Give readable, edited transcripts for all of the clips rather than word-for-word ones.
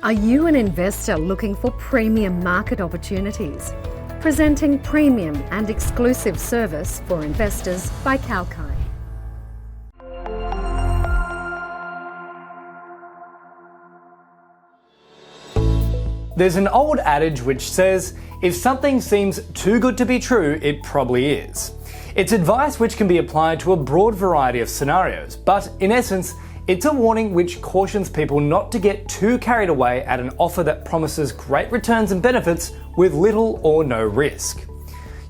Are you an investor looking for premium market opportunities? Presenting premium and exclusive service for investors by Kalkine. There's an old adage which says, if something seems too good to be true, it probably is. It's advice which can be applied to a broad variety of scenarios, but in essence, it's a warning which cautions people not to get too carried away at an offer that promises great returns and benefits with little or no risk.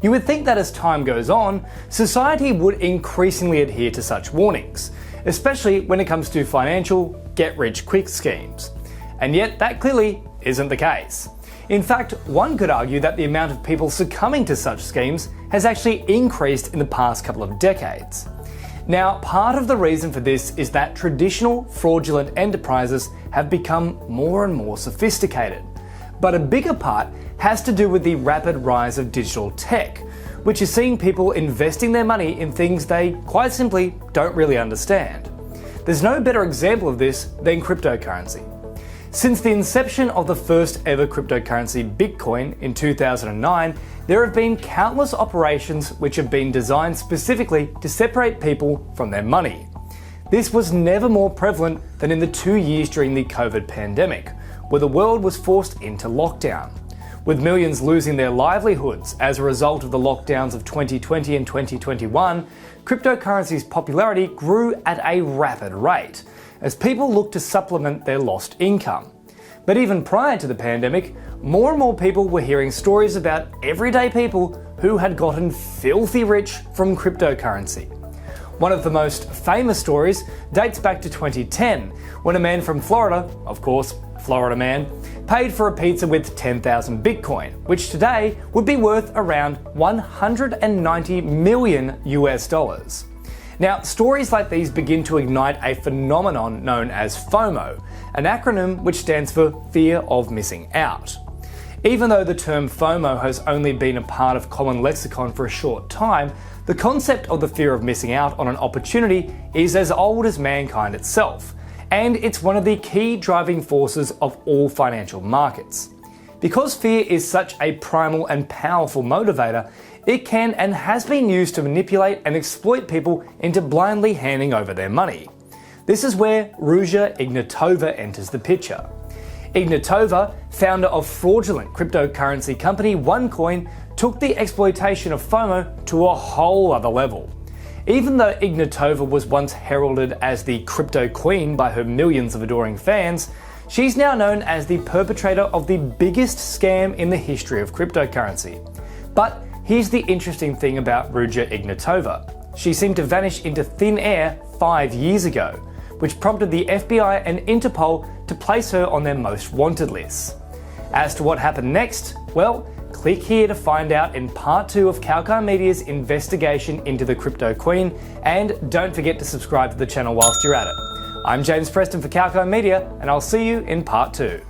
You would think that as time goes on, society would increasingly adhere to such warnings, especially when it comes to financial get-rich-quick schemes. And yet that clearly isn't the case. In fact, one could argue that the amount of people succumbing to such schemes has actually increased in the past couple of decades. Now, part of the reason for this is that traditional fraudulent enterprises have become more and more sophisticated. But a bigger part has to do with the rapid rise of digital tech, which is seeing people investing their money in things they quite simply don't really understand. There's no better example of this than cryptocurrency. Since the inception of the first ever cryptocurrency, Bitcoin, in 2009, there have been countless operations which have been designed specifically to separate people from their money. This was never more prevalent than in the 2 years during the COVID pandemic, where the world was forced into lockdown. With millions losing their livelihoods as a result of the lockdowns of 2020 and 2021, cryptocurrency's popularity grew at a rapid rate, as people looked to supplement their lost income. But even prior to the pandemic, more and more people were hearing stories about everyday people who had gotten filthy rich from cryptocurrency. One of the most famous stories dates back to 2010, when a man from Florida, of course, Florida man, paid for a pizza with 10,000 Bitcoin, which today would be worth around 190 million US dollars. Now, stories like these begin to ignite a phenomenon known as FOMO, an acronym which stands for fear of missing out. Even though the term FOMO has only been a part of common lexicon for a short time, the concept of the fear of missing out on an opportunity is as old as mankind itself, and it's one of the key driving forces of all financial markets. Because fear is such a primal and powerful motivator, it can and has been used to manipulate and exploit people into blindly handing over their money. This is where Ruja Ignatova enters the picture. Ignatova, founder of fraudulent cryptocurrency company Onecoin, took the exploitation of FOMO to a whole other level. Even though Ignatova was once heralded as the Cryptoqueen by her millions of adoring fans, she's now known as the perpetrator of the biggest scam in the history of cryptocurrency. But here's the interesting thing about Ruja Ignatova. She seemed to vanish into thin air 5 years ago, which prompted the FBI and Interpol to place her on their most wanted lists. As to what happened next, well, click here to find out in part 2 of Kalkine Media's investigation into the Cryptoqueen, and don't forget to subscribe to the channel whilst you're at it. I'm James Preston for Kalkine Media, and I'll see you in part 2.